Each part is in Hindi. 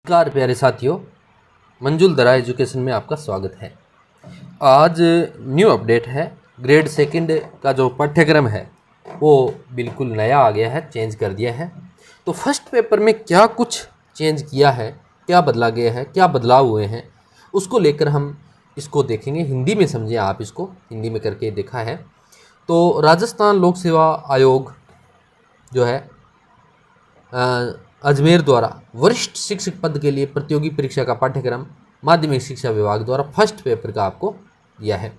नमस्कार प्यारे साथियों, मंजुल दरा एजुकेशन में आपका स्वागत है। आज न्यू अपडेट है। ग्रेड सेकंड का जो पाठ्यक्रम है वो बिल्कुल नया आ गया है, चेंज कर दिया है। तो फर्स्ट पेपर में क्या कुछ चेंज किया है, क्या बदला गया है, क्या बदलाव हुए हैं, उसको लेकर हम इसको देखेंगे। हिंदी में समझें आप, इसको हिंदी में करके देखा है। तो राजस्थान लोक सेवा आयोग जो है अजमेर द्वारा वरिष्ठ शिक्षक पद के लिए प्रतियोगी परीक्षा का पाठ्यक्रम माध्यमिक शिक्षा विभाग द्वारा फर्स्ट पेपर का आपको दिया है।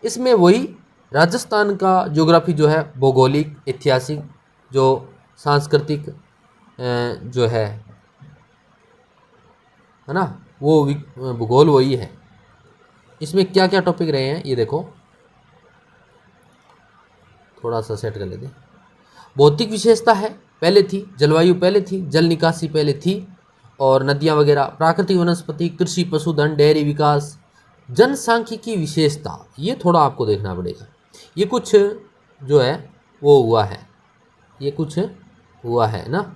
इसमें वही राजस्थान का ज्योग्राफी जो है, भौगोलिक, ऐतिहासिक, जो सांस्कृतिक जो है ना, वो भूगोल वही है। इसमें क्या क्या टॉपिक रहे हैं ये देखो, थोड़ा सा सेट कर लेते हैं। भौतिक विशेषता है, पहले थी। जलवायु पहले थी। जल निकासी पहले थी, और नदियाँ वगैरह। प्राकृतिक वनस्पति, कृषि, पशुधन, डेयरी विकास, जनसांख्यिकी विशेषता, ये थोड़ा आपको देखना पड़ेगा। ये कुछ जो है वो हुआ है, ये कुछ हुआ है ना।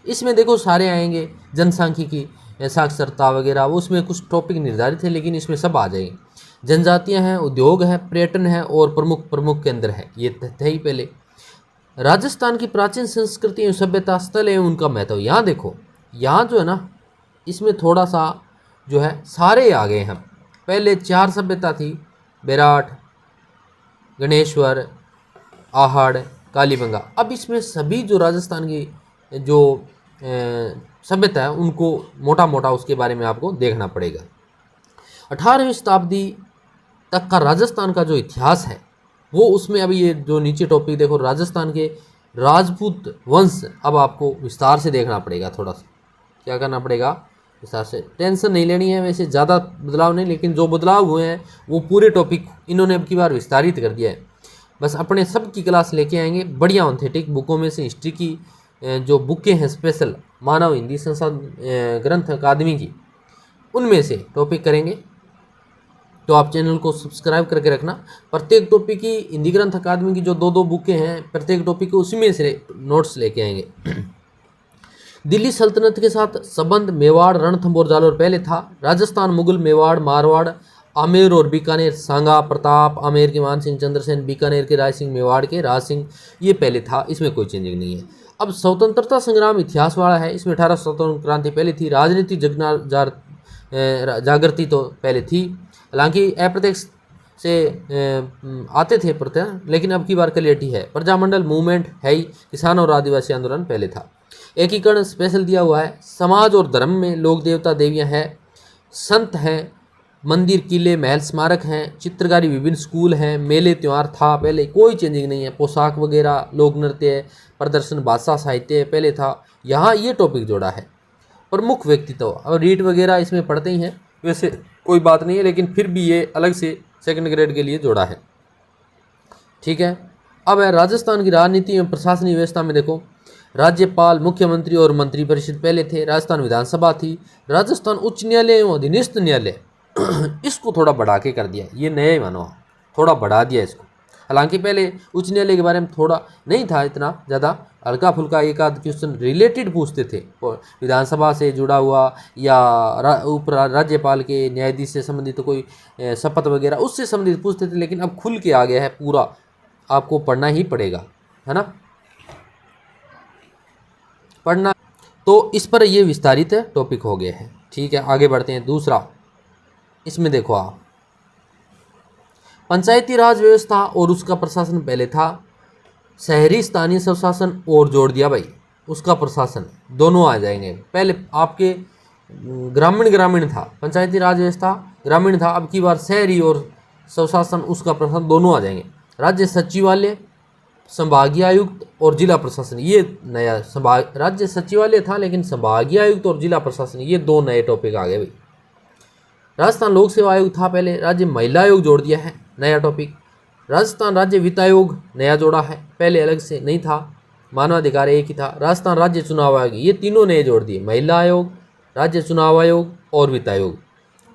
इसमें देखो सारे आएंगे, जनसांख्यिकी, साक्षरता वगैरह, वो उसमें कुछ टॉपिक निर्धारित है, लेकिन इसमें सब आ जाएंगे। जनजातियां हैं, उद्योग है, पर्यटन है, और प्रमुख प्रमुख केंद्र है, ये थे ही पहले। राजस्थान की प्राचीन संस्कृति एवं सभ्यता, स्थल एवं उनका महत्व। यहाँ देखो, यहाँ जो है ना, इसमें थोड़ा सा जो है सारे आ गए हैं। पहले 4 सभ्यता थी, बेराट, गणेश्वर, आहड़, कालीबंगा। अब इसमें सभी जो राजस्थान की जो सभ्यता है उनको मोटा मोटा उसके बारे में आपको देखना पड़ेगा। 18वीं शताब्दी तक का राजस्थान का जो इतिहास है वो, उसमें अभी ये जो नीचे टॉपिक देखो, राजस्थान के राजपूत वंश, अब आपको विस्तार से देखना पड़ेगा। थोड़ा सा क्या करना पड़ेगा, विस्तार से। टेंशन नहीं लेनी है, वैसे ज़्यादा बदलाव नहीं, लेकिन जो बदलाव हुए हैं वो पूरे टॉपिक इन्होंने अब की बार विस्तारित कर दिया है। बस अपने सब की क्लास लेके आएंगे, बढ़िया ऑथेंटिक बुकों में से। हिस्ट्री की जो बुकें हैं स्पेशल, मानव हिंदी संसाधन ग्रंथ अकादमी की, उनमें से टॉपिक करेंगे। तो आप चैनल को सब्सक्राइब करके रखना। प्रत्येक टॉपिक की, हिंदी ग्रंथ अकादमी की जो 2-2 बुकें हैं, प्रत्येक टॉपिक को उसी में से नोट्स लेके आएंगे। दिल्ली सल्तनत के साथ संबंध, मेवाड़, रणथंभौर, जालौर पहले था। राजस्थान, मुगल, मेवाड़, मारवाड़, आमेर और बीकानेर, सांगा, प्रताप, आमेर के मान सिंह, चंद्रसेन, बीकानेर के राय सिंह, मेवाड़ के राज सिंह, ये पहले था। इसमें कोई चेंजिंग नहीं है। अब स्वतंत्रता संग्राम इतिहास वाला है। इसमें 18 स्वतंत्र क्रांति पहले थी। राजनीति जागृति तो पहले थी, हालांकि अप्रत्यक्ष से आते थे प्रत्यय, लेकिन अब की बार क्लियरिटी है। प्रजामंडल मूवमेंट है ही। किसान और आदिवासी आंदोलन पहले था। एकीकरण स्पेशल दिया हुआ है। समाज और धर्म में लोक देवता देवियाँ हैं, संत हैं, मंदिर, किले, महल, स्मारक हैं, चित्रकारी, विभिन्न स्कूल हैं, मेले त्यौहार था पहले, कोई चेंजिंग नहीं है। पोशाक वगैरह, लोक नृत्य, प्रदर्शन, भाषा, साहित्य पहले था। यहाँ ये टॉपिक जोड़ा है। प्रमुख व्यक्तित्व, और रीट वगैरह इसमें पढ़ते ही हैं, वैसे कोई बात नहीं है, लेकिन फिर भी ये अलग से सेकंड ग्रेड के लिए जोड़ा है। ठीक है। अब है राजस्थान की राजनीति एवं प्रशासनिक व्यवस्था में देखो, राज्यपाल, मुख्यमंत्री और मंत्रिपरिषद पहले थे। राजस्थान विधानसभा थी। राजस्थान उच्च न्यायालय एवं अधीनस्थ न्यायालय, इसको थोड़ा बढ़ा के कर दिया, ये नया ही मानो, थोड़ा बढ़ा दिया इसको। हालांकि पहले उच्च न्यायालय के बारे में थोड़ा नहीं था इतना ज़्यादा, हल्का फुल्का एक आध क्वेश्चन रिलेटेड पूछते थे, विधानसभा से जुड़ा हुआ या उप राज्यपाल के, न्यायाधीश से संबंधित कोई शपथ वगैरह उससे संबंधित पूछते थे। लेकिन अब खुल के आ गया है, पूरा आपको पढ़ना ही पड़ेगा, है ना, पढ़ना। तो इस पर ये विस्तारित टॉपिक हो गया है। ठीक है, आगे बढ़ते हैं। दूसरा, इसमें देखो आप, पंचायती राज व्यवस्था और उसका प्रशासन पहले था। शहरी स्थानीय स्वशासन और जोड़ दिया भाई, उसका प्रशासन, दोनों आ जाएंगे। पहले आपके ग्रामीण था, पंचायती राज व्यवस्था ग्रामीण था, अब की बार शहरी और स्वशासन उसका प्रशासन दोनों आ जाएंगे। राज्य सचिवालय, संभागीय आयुक्त और जिला प्रशासन, ये नया राज्य सचिवालय था, लेकिन संभागीय आयुक्त और जिला प्रशासन, ये 2 नए टॉपिक आ गए भाई। राजस्थान लोक सेवा आयोग था पहले, राज्य महिला आयोग जोड़ दिया है, नया टॉपिक। राजस्थान राज्य वित्त आयोग नया जोड़ा है, पहले अलग से नहीं था, मानवाधिकार एक ही था। राजस्थान राज्य चुनाव आयोग, ये तीनों नए जोड़ दिए, महिला आयोग, राज्य चुनाव आयोग और वित्त आयोग।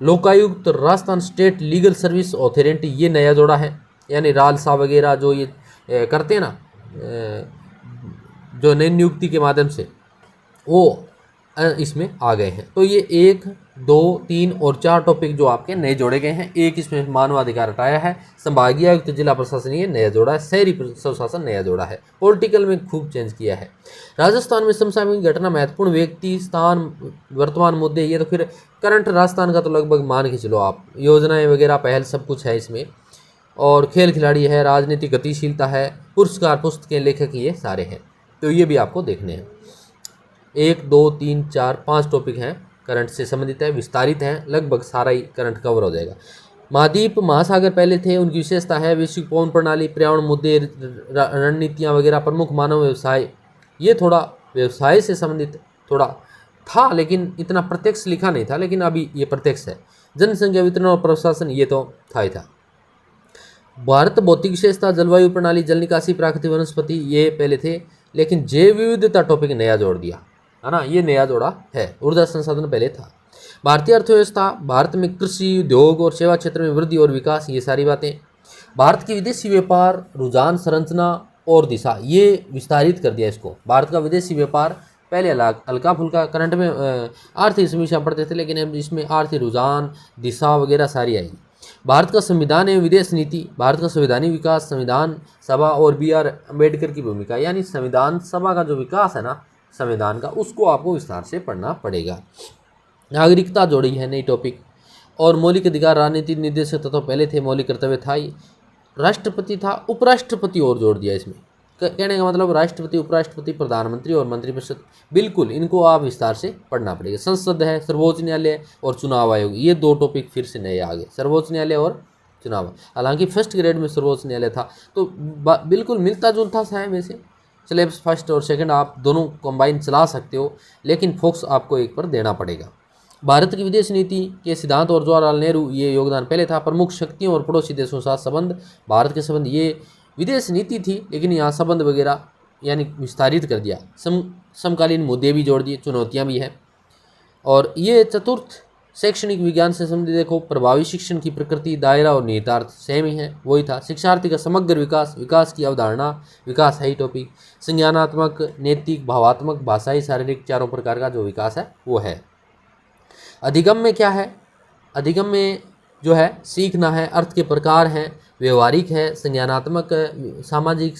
Lokayukta, Rajasthan state legal service authority, ये नया जोड़ा है, यानी रालसा वगैरह जो ये करते हैं ना, जो नई नियुक्ति के माध्यम से, वो इसमें आ गए हैं। तो ये 1, 2, 3 और 4 टॉपिक जो आपके नए जोड़े गए हैं। एक इसमें मानवाधिकार हटाया है, संभागीय आयुक्त जिला प्रशासन ये नया जोड़ा है, शहरी स्वशासन नया जोड़ा है, पॉलिटिकल में खूब चेंज किया है। राजस्थान में समसामयिक घटना, महत्वपूर्ण व्यक्ति, स्थान, वर्तमान मुद्दे, ये तो फिर करंट राजस्थान का तो लगभग मान के चलो आप, योजनाएं वगैरह पहल सब कुछ है इसमें। और खेल खिलाड़ी है, राजनीतिक गतिशीलता है, पुरस्कार पुस्तकें, लेखक, ये सारे हैं। तो ये भी आपको देखने हैं। 1, 2, 3, 4, 5 टॉपिक हैं करंट से संबंधित है, विस्तारित हैं, लगभग सारा ही करंट कवर हो जाएगा। महाद्वीप महासागर पहले थे, उनकी विशेषता है वैश्विक पवन प्रणाली, पर्यावरण मुद्दे, रणनीतियाँ वगैरह, प्रमुख मानव व्यवसाय। ये थोड़ा व्यवसाय से संबंधित थोड़ा था, लेकिन इतना प्रत्यक्ष लिखा नहीं था, लेकिन अभी ये प्रत्यक्ष है। जनसंख्या, वितरण और प्रशासन, ये तो था ही था। भारत भौतिक विशेषता, जलवायु प्रणाली, जल निकासी, प्राकृतिक वनस्पति, ये पहले थे, लेकिन जैव विविधता टॉपिक नया जोड़ दिया है ना, ये नया जोड़ा है। ऊर्जा संसाधन पहले था। भारतीय अर्थव्यवस्था, भारत में कृषि, उद्योग और सेवा क्षेत्र में वृद्धि और विकास, ये सारी बातें। भारत की विदेशी व्यापार, रुझान, संरचना और दिशा, ये विस्तारित कर दिया इसको। भारत का विदेशी व्यापार पहले हल्का फुल्का करंट में आर्थिक समीक्षा पढ़ते थे, लेकिन अब इसमें आर्थिक रुझान, दिशा वगैरह सारी आएगी। भारत का संविधान एवं विदेश नीति, भारत का संवैधानिक विकास, संविधान सभा और BR अम्बेडकर की भूमिका, यानी संविधान सभा का जो विकास है ना संविधान का, उसको आपको विस्तार से पढ़ना पड़ेगा। नागरिकता जोड़ी है नई टॉपिक। और मौलिक अधिकार, राजनीतिक निर्देशक तत्व पहले थे, मौलिक कर्तव्य था ही। राष्ट्रपति था, उपराष्ट्रपति और जोड़ दिया इसमें। कहने का मतलब राष्ट्रपति, उपराष्ट्रपति, प्रधानमंत्री और मंत्रिपरिषद, बिल्कुल इनको आप विस्तार से पढ़ना पड़ेगा। संसद है, सर्वोच्च न्यायालय और चुनाव आयोग, ये 2 टॉपिक फिर से नए आ गए, सर्वोच्च न्यायालय और चुनाव। हालांकि फर्स्ट ग्रेड में सर्वोच्च न्यायालय था, तो बिल्कुल मिलता जुलता सा है वैसे सिलेबस। फर्स्ट और सेकंड आप दोनों कंबाइन चला सकते हो, लेकिन फोकस आपको एक पर देना पड़ेगा। भारत की विदेश नीति के सिद्धांत और जवाहरलाल नेहरू, ये योगदान पहले था। प्रमुख शक्तियों और पड़ोसी देशों के साथ संबंध, भारत के संबंध, ये विदेश नीति थी, लेकिन यहाँ संबंध वगैरह यानी विस्तारित कर दिया। समकालीन मुद्दे भी जोड़ दिए, चुनौतियाँ भी हैं। और ये चतुर्थ शैक्षणिक विज्ञान से संबंधित देखो, प्रभावी शिक्षण की प्रकृति, दायरा और निहितार्थ सेम ही है, वही था। शिक्षार्थी का समग्र विकास, विकास की अवधारणा, विकास है ही टॉपिक। संज्ञानात्मक, नैतिक, भावात्मक, भाषाई, शारीरिक, चारों प्रकार का जो विकास है वो है। अधिगम में क्या है? अधिगम में जो है सीखना है, अर्थ के प्रकार हैं, व्यवहारिक है, संज्ञानात्मक, सामाजिक,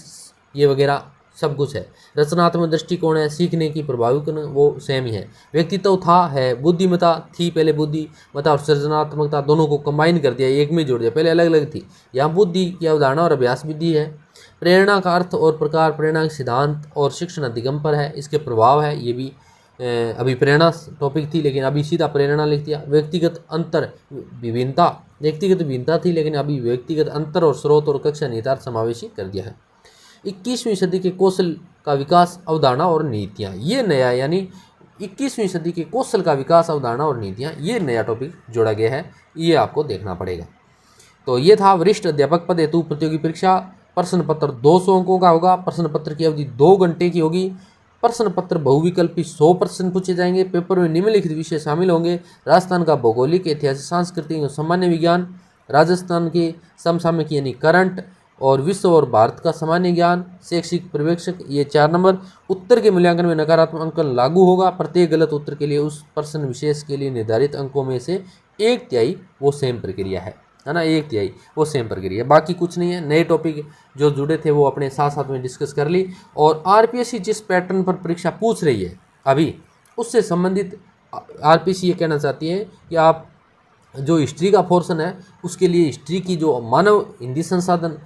ये वगैरह सब कुछ है। रचनात्मक दृष्टिकोण है, सीखने की प्रभाविक, वो सेम ही है। व्यक्तित्व था, है, बुद्धिमत्ता थी, पहले बुद्धिमत्ता और सृजनात्मकता दोनों को कंबाइन कर दिया, एक में जोड़ दिया, पहले अलग अलग थी। यहाँ बुद्धि की अवधारणा और अभ्यास विधि है। प्रेरणा का अर्थ और प्रकार, प्रेरणा के सिद्धांत और शिक्षण अधिगम पर है, इसके प्रभाव है, ये भी अभी प्रेरणा टॉपिक थी, लेकिन अभी सीधा प्रेरणा लिख दिया। व्यक्तिगत अंतर विभिन्नता, व्यक्तिगत भिन्नता थी, लेकिन अभी व्यक्तिगत अंतर और स्रोत और कक्षा निहितार्थ समावेशी कर दिया है। 21वीं सदी के कौशल का विकास, अवधारणा और नीतियाँ, ये नया, यानी 21वीं सदी के कौशल का विकास, अवधारणा और नीतियाँ, ये नया टॉपिक जोड़ा गया है, ये आपको देखना पड़ेगा। तो ये था वरिष्ठ अध्यापक पद हेतु प्रतियोगी परीक्षा। प्रश्न पत्र 200 अंकों का होगा। प्रश्न पत्र की अवधि 2 घंटे की होगी। प्रश्न पत्र बहुविकल्पी 100 प्रश्न पूछे जाएंगे। पेपर में निम्नलिखित विषय शामिल होंगे: राजस्थान का भौगोलिक, ऐतिहासिक, सांस्कृतिक और सामान्य विज्ञान, राजस्थान के समसामयिक यानी करंट, और विश्व और भारत का सामान्य ज्ञान, शैक्षिक पर्यवेक्षक, ये 4 नंबर। उत्तर के मूल्यांकन में नकारात्मक अंकन लागू होगा। प्रत्येक गलत उत्तर के लिए उस प्रश्न विशेष के लिए निर्धारित अंकों में से 1/3 वो सेम प्रक्रिया है ना, 1/3 वो सेम प्रक्रिया, बाकी कुछ नहीं है। नए टॉपिक जो जुड़े थे वो अपने साथ साथ में डिस्कस कर ली। और RPSC जिस पैटर्न पर परीक्षा पूछ रही है अभी, उससे संबंधित RPSC ये कहना चाहती है कि आप जो हिस्ट्री का पोर्शन है उसके लिए हिस्ट्री की जो मानव हिंदी संसाधन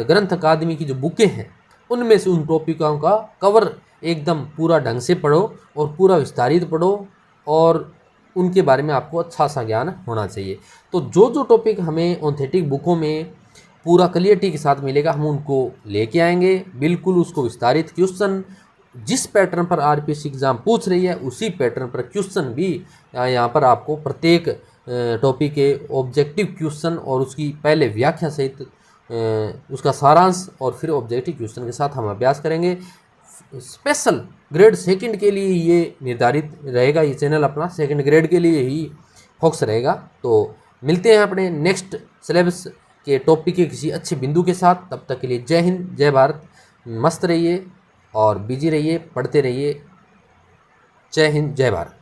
ग्रंथ अकादमी की जो बुकें हैं उनमें से उन टॉपिकों का कवर एकदम पूरा ढंग से पढ़ो और पूरा विस्तारित पढ़ो, और उनके बारे में आपको अच्छा सा ज्ञान होना चाहिए। तो जो टॉपिक हमें ऑथेंटिक बुकों में पूरा क्लियरिटी के साथ मिलेगा हम उनको लेके आएंगे, बिल्कुल उसको विस्तारित क्वेश्चन जिस पैटर्न पर RPSC एग्ज़ाम पूछ रही है उसी पैटर्न पर क्वेश्चन भी यहाँ पर आपको प्रत्येक टॉपिक के ऑब्जेक्टिव क्वेश्चन और उसकी पहले व्याख्या सहित उसका सारांश और फिर ऑब्जेक्टिव क्वेश्चन के साथ हम अभ्यास करेंगे। स्पेशल ग्रेड 2 के लिए ये निर्धारित रहेगा, ये चैनल अपना 2nd ग्रेड के लिए ही फोकस रहेगा। तो मिलते हैं अपने नेक्स्ट सिलेबस के टॉपिक के किसी अच्छे बिंदु के साथ। तब तक के लिए जय हिंद, जय भारत। मस्त रहिए और बिजी रहिए, पढ़ते रहिए। जय हिंद, जय भारत।